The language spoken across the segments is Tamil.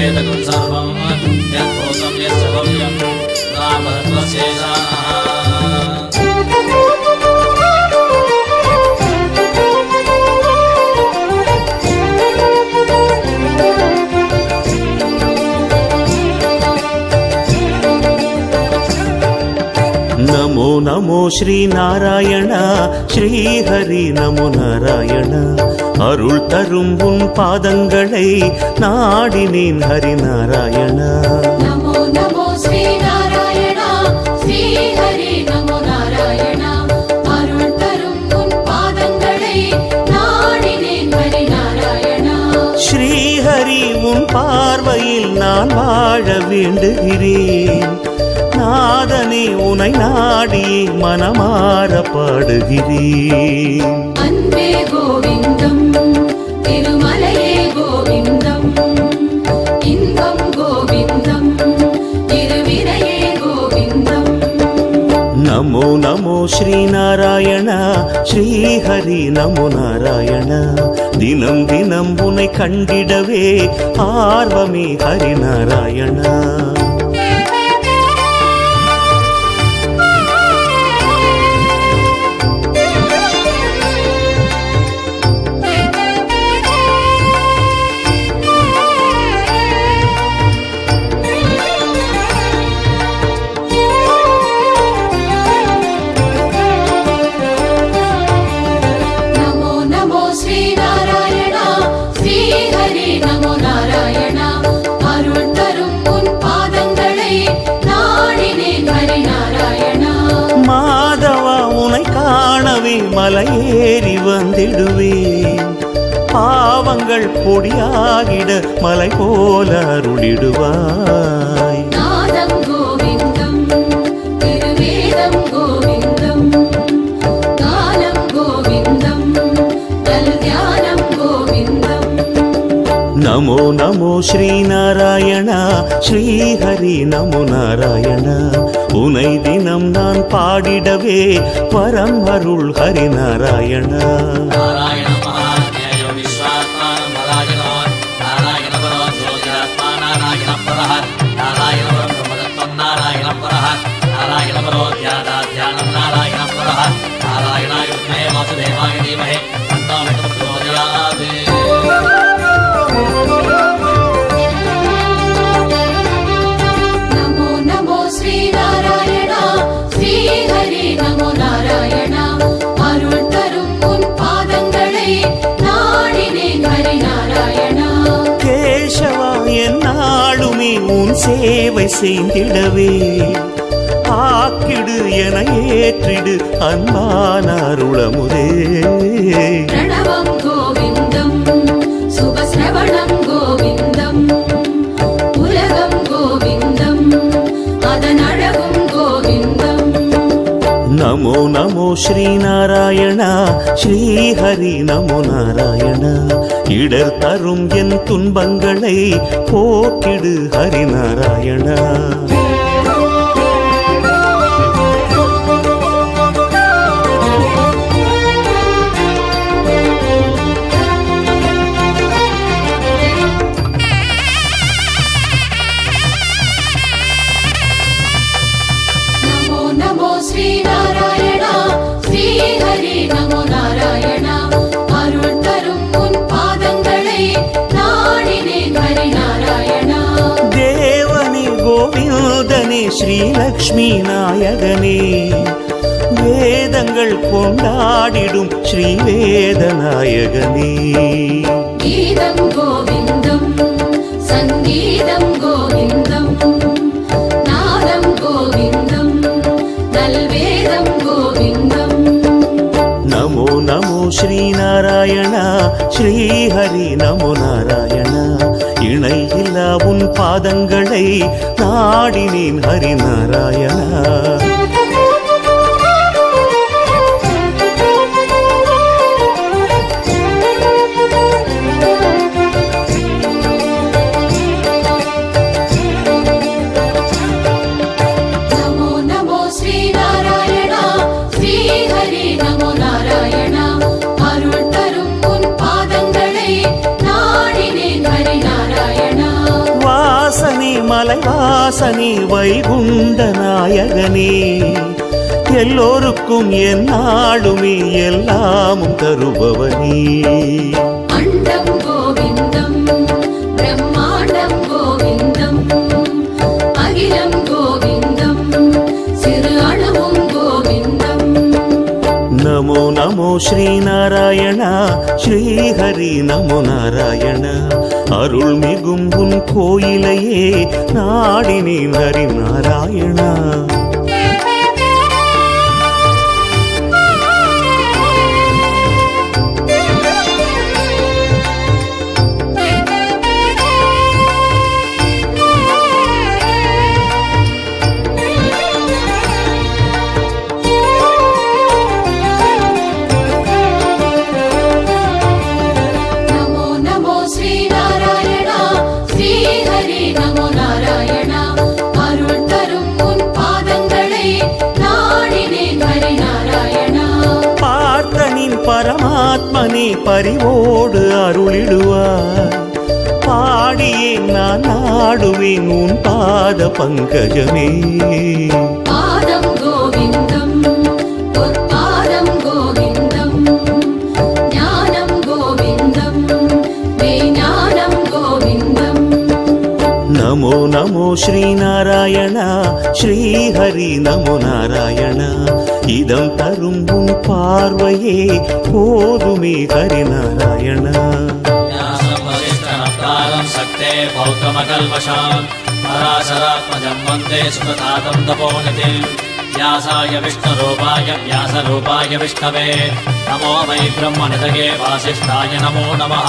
वेदकं सर्वं यद्भूतं यच्च भव्यं नामतत्त्वशेषः नमो नमो श्री नारायण श्री हरि नमो नारायण अरुள் தரும் உன் பாதங்களை நாடினேன் ஹரி நாராயண நமோ நமோ ஸ்ரீ நாராயண ஸ்ரீ ஹரி நமோ நாராயண அருள் தரும் உன் பாதங்களை நாடினேன் ஹரி நாராயண ஸ்ரீ ஹரி உன் பார்வையில் நான் வாழ வேண்டுகிறேன் நாதனே உனை நாடி மனமாற பாடுகிறேன் அன்பே கோவிந்தம் திருமலையே கோவிந்தம் இன்பம் கோவிந்தம் திருவினையே கோவிந்தம் நமோ நமோ ஸ்ரீ நாராயண ஸ்ரீ ஹரி நமோ நாராயண தினம் தினம் உன்னை கண்டிடவே ஆர்வமே ஹரி நாராயண மலையேறி வந்திடுவேன் பாவங்கள் பொடியாகிட மலை போல அருளிடுவாய் நாதம் கோவிந்தம் திருவேதம் கோவிந்தம் காலம் கோவிந்தம் தியானம் கோவிந்தம் நமோ நமோ ஸ்ரீ நாராயண ஸ்ரீ ஹரி நமோ நாராயண உனை தினம் நான் பாடிடவே பரம் அருள் ஹரி நாராயண நாராயண மகாத்மேயோ விஸ்வாத்மா மலாயனோ நாராயண பரோ ஜோதிராத்மா நாராயண பரஹ நாராயண பரம் பிரம்மதத்வம் நாராயண பரஹ நாராயண பரோ தியானம் நாராயண பரஹ நாராயணாய வித்மஹே வாசுதேவாய தீமஹி தன்னோ பிரச்சோதயாத் நமோ நமோ ஸ்ரீ நாராயண ஸ்ரீ ஹரி நமோ நாராயண அருள் தரும் உன் பாதங்களை நாடினேன் ஹரி நாராயண கேசவா என்னாலுமே உன் சேவை செய்திடவே ஆக்கிடு என ஏற்றிடு அன்பான அருளமுதே பிரணவம் கோவிந்தம் சுபஸ்ரவணம் கோவிந்தம் உலகம் கோவிந்தம் அதன் அழகும் கோவிந்தம் நமோ நமோ ஸ்ரீ நாராயண ஸ்ரீ ஹரி நமோ நாராயண இடர் தரும் என் துன்பங்களை போக்கிடு ஹரி நாராயண ஸ்ரீ லக்ஷ்மி நாயகனே வேதங்கள் கொண்டாடிடும் ஸ்ரீ வேதநாயகனே கீதம் கோவிந்தம் சங்கீதம் கோவிந்தம் நாதம் கோவிந்தம் நல்வேதம் கோவிந்தம் நமோ நமோ ஸ்ரீ நாராயண ஸ்ரீ ஹரி நமோ நாராயண இணை இல்லா உன் பாதங்களை நாடினேன் ஹரி நாராயண மலைவாசனே வைகுண்ட நாயகனே எல்லோருக்கும் என்னாலுமே எல்லாமும் தருபவனே அண்டம் கோவிந்தம் பிரம்மாண்டம் கோவிந்தம் அகிலம் கோவிந்தம் சிறு அணுவும் கோவிந்தம் நமோ நமோ ஸ்ரீநாராயண ஸ்ரீஹரி நமோ நாராயண அருள் மிகும் உன் கோயிலையே நாடினேன் ஹரி நாராயணா பரமாத்மனே பரிவோடு அருளிடுவார் பாடியே நான் நாடுவேன் உன் பாத பங்கஜமே பாதம் கோவிந்தம் பொற்பாதம் கோவிந்தம் ஞானம் கோவிந்தம் ஞானம் கோவிந்தம் நமோ நமோ ஸ்ரீநாராயண ஸ்ரீஹரி நமோ நாராயண இதம் தரும் உன் பார்வையே போதுமே ஹரி நாராயண சக்தே பௌத்தமகல்வசாம் பராசராத்மஜம் வந்தே சுகதாதம் தபோநிதிம் व्यासाय विष्णुरूपाय व्यासरूपाय विष्णवे नमो वै ब्रह्मनिधये वासिष्ठाय नमो नमः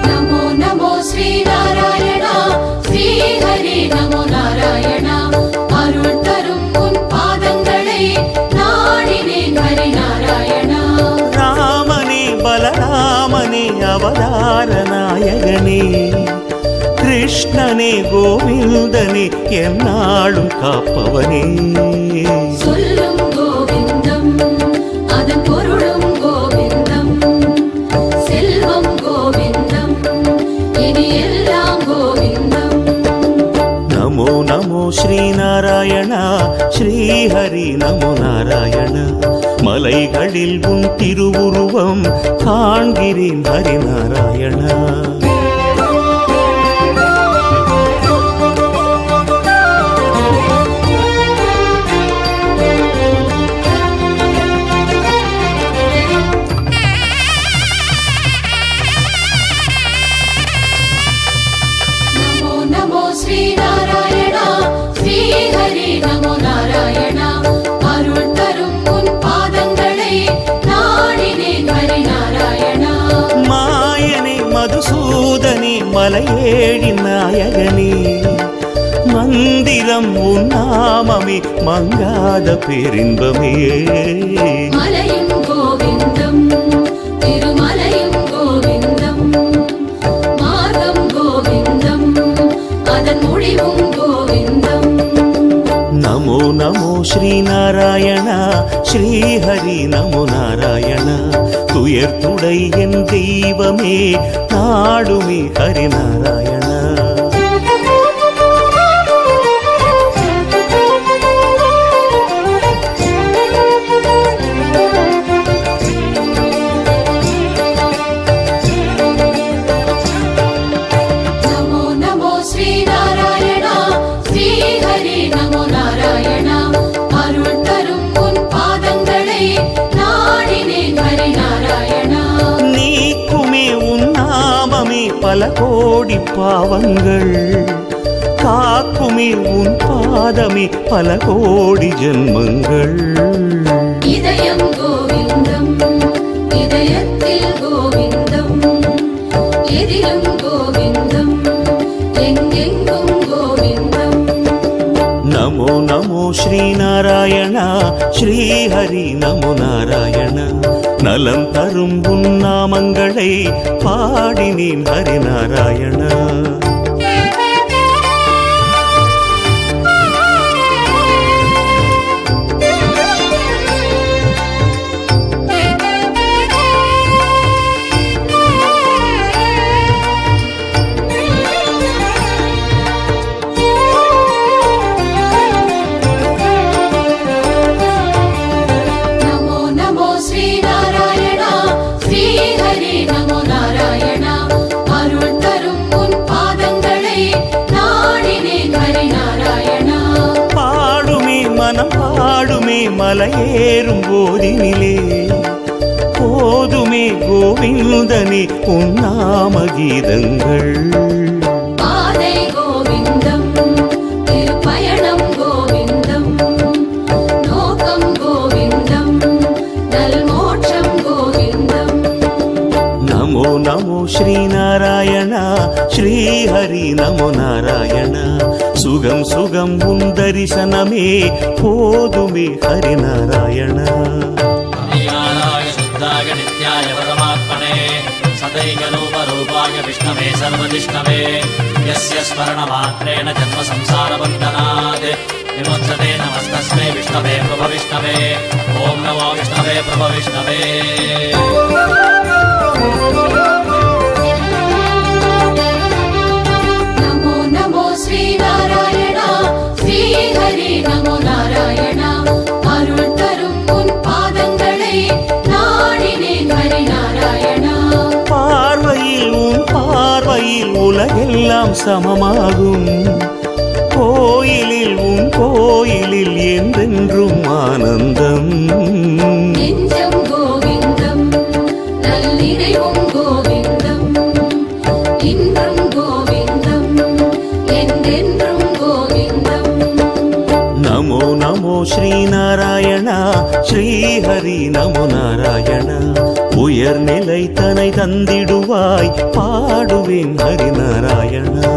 नमो नमो श्रीनारायण श्रीहरि नमो नारायण अरुள் தரும் உன் பாதங்களை நாடினேன் ஹரி நாராயண ராமனே பலராமனே அவதார நாயகனே கிருஷ்ணனே கோவிந்தனே என்னாலும் காப்பவனே சொல்லும் கோவிந்தம் அதன் பொருளும் கோவிந்தம் செல்வம் கோவிந்தம் இனி எல்லாம் கோவிந்தம் நமோ நமோ ஸ்ரீநாராயண ஸ்ரீஹரி நமோ நாராயண மலைகளில் உன் திருவுருவம் காண்கிறேன் ஹரி நாராயண श्रीनारायण श्रीहरि नमो नारायण अरुள் தரும் உன் பாதங்களை நாடினேன் ஹரி நாராயண மாயனே மதுசூதனே மலையேழி நாயகனே மந்திரம் உன் நாமமே மங்காத பேரின்பமே மலையும் கோவிந்தம் திருமலையும் கோவிந்தம் மார்க்கம் கோவிந்தம் அதன் முடிவும் கோவிந்தம் நமோ நமோ ஸ்ரீநாராயண ஸ்ரீஹரி நமோ நாராயண துயர் துடை என் தெய்வமே நாடுமே ஹரி நாராயண பல கோடி பாவங்கள் காக்குமே உன் பாதமே பல கோடி ஜென்மங்கள் இதயம் கோவிந்தம் இதயத்தில் கோவிந்தம் எதிலும் கோவிந்தம் எங்கெங்கும் கோவிந்தம் நமோ நமோ ஸ்ரீநாராயண ஸ்ரீஹரி நமோ நாராயண நலம் தரும் உன் நாமங்களை பாடினேன் ஹரி நாராயண ஸ்ரீநாராயணா ஸ்ரீஹரி நமோ நாராயணா அருள் தரும் உன் பாதங்களை நாடினேன் ஹரி நாராயணா. பாடுமே மனம் பாடுமே மலையேறும் போதினிலே போதுமே கோவிந்தனே உன் நாம கீதங்கள். பாதை கோவிந்தம் திருப்பயணம் கோவிந்தம் நோக்கம் கோவிந்தம் நல்மோட்சம் கோவிந்தம். நமோ நமோ ஸ்ரீநாராயணா ஸ்ரீஹரி நமோ நாராயணா சுகம் சுகம் உன் தரிசனமே போதுமே ஹரி நாராயணா. शुद्धाय नित्याय परमात्मने सदैकरूपरूपाय विष्णवे सर्वजिष्णवे यस्य स्मरणमात्रेण जन्म संसारबन्धनात् विमुच्यते नमस्तस्मै विष्णवे प्रभविष्णवे. ॐ नमो विष्णवे प्रभविष्णवे. नमो नमो श्रीनारायणा श्रीहरि नमो नारायणा अरुள் தரும் உன் பாதங்களை நாடினேன் ஹரி நாராயணா. பார்வையில் உன் பார்வையில் உலகெல்லாம் சமமாகும் கோயிலில் உன் கோயிலில் என்றென்றும் ஆனந்தம். நெஞ்சம் கோவிந்தம் நல்லிறைவும் கோவிந்தம் இன்றும் கோவிந்தம் என்றென்றும் கோவிந்தம். நமோ நமோ ஸ்ரீநாராயணா ஸ்ரீஹரி நமோ நாராயணா உயர்நிலை தனை தந்திடுவாய் பாடுவேன் ஹரி நாராயணா.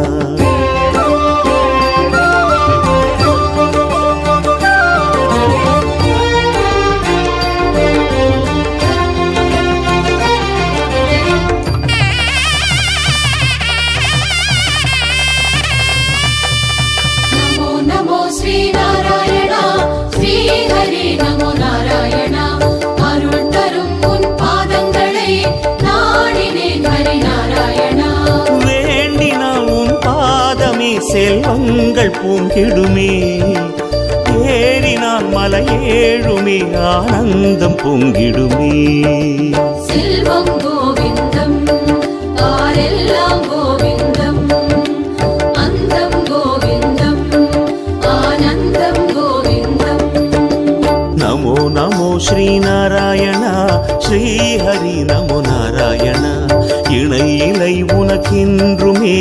नमो नमो श्रीनारायणा श्रीहरि नमो नारायणा अरुள் தரும் உன் பாதங்களை நாடினேன் ஹரி நாராயணா. வேண்டினால் உன் பாதமே செல்வங்கள் பூங்கிடுமே ஏறினால் மலையேழுமே ஆனந்தம் பொங்கிடுமே. செல்வம் கோவிந்தம் ஆரெல்லாம் கோவிந்தம் அந்தம் கோவிந்தம் ஆனந்தம் கோவிந்தம். நமோ நமோ ஸ்ரீநாராயணா ஸ்ரீஹரி நமோ நாராயணா இணை இலை உனக்கென்றுமே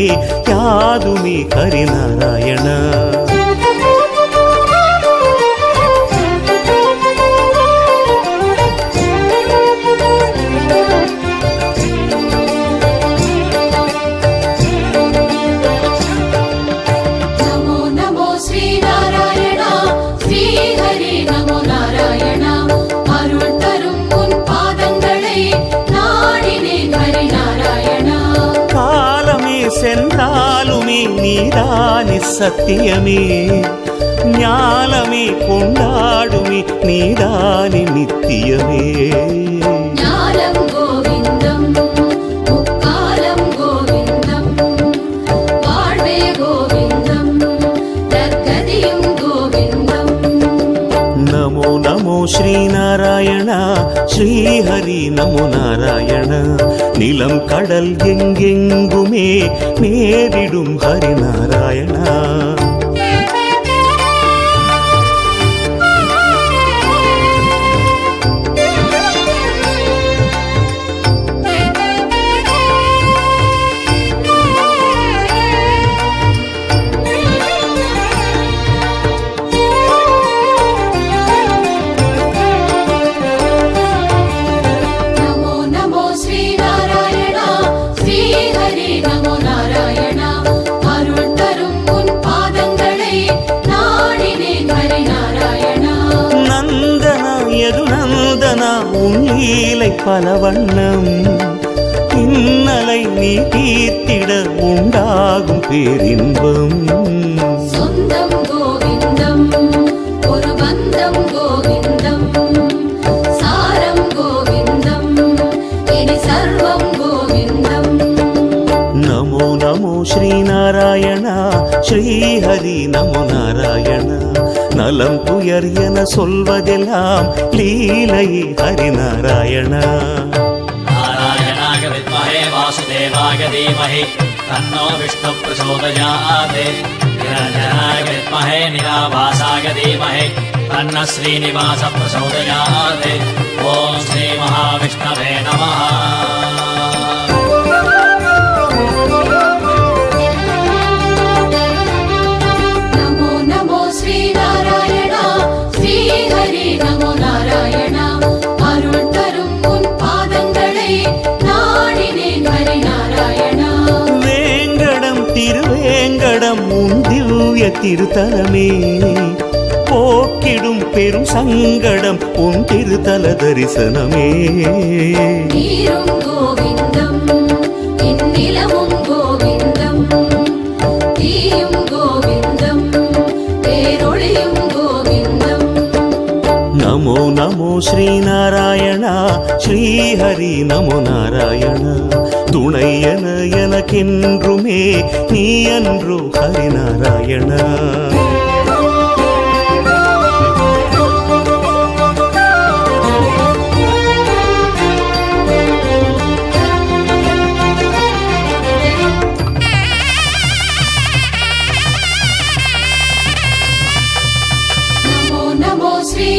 யாதுமே ஹரி நாராயணா. नमो नमो श्रीनारायणा श्रीहरि नमो नारायणा अरुள் தரும் உன் பாதங்களை நாடினேன் ஹரி நாராயணா. காலமே சென்றாலுமே நீதானே சத்தியமே ஞாலமே கொண்டாடுமே நீதானே நித்தியமே. ஞானம் கோவிந்தம் முக்காலம் கோவிந்தம் வாழ்வே கோவிந்தம் நற்கதியும் கோவிந்தம். நமோ நமோ ஸ்ரீநாராயணா ஸ்ரீஹரி நமோ நாராயணா நிலம் கடல் எங்கெங்குமே நேரிடும் ஹரி நாராயணா. नमो नमो श्रीनारायणा श्रीहरि नमो नारायणा अरुள் தரும் உன் பாதங்களை நாடினேன் ஹரி நாராயணா. நந்தனா எது நந்தனா உன் லீலை பல வண்ணம் இன்னலை நீ தீர்த்திட உண்டாகும் பேரின்பம். சொந்தம் கோவிந்தம் ஒரு பந்தம் கோவிந்தம் சாரம் கோவிந்தம் இனி சர்வம் கோவிந்தம். நமோ நமோ ஸ்ரீநாராயணா ஸ்ரீஹரி நமோ நாராயணா நலம் துயர் என சொல்வதெல்லாம் லீலையே ஹரிநாராயணா. நாராயணாய வித்மஹே வாசுதேவாய தீமஹி தன்னோ விஷ்ணு பிரச்சோதயாத். நிரஞ்சனாய வித்மஹே நிராபாசாய தீமஹி தன்ன ஸ்ரீனிவாச பிரச்சோதயாத். ஓம் ஸ்ரீ மகாவிஷ்ணவே நமः. நமோ நமோ ஸ்ரீ நாராயணா ஸ்ரீ ஹரி நமோ நாராயணா. அருள் தரும் உன் பாதங்களை நாடினேன் ஹரி நாராயணா. வேங்கடம் திருவேங்கடம் உன் திவ்ய திருத்தலமே, போக்கிடும் பெரும் சங்கடம் உன் திருத்தல தரிசனமே. நீரும் கோவிந்தம் என் நிலமும் கோவிந்தம், தீயும் கோவிந்தம் பேரொளியும் கோவிந்தம். நமோ நமோ ஸ்ரீநாராயணா ஸ்ரீஹரி நமோ நாராயணா. துணை என எனக்கென்றுமே நீ அன்று ஹரிநாராயணா. நமோ நமோ ஸ்ரீ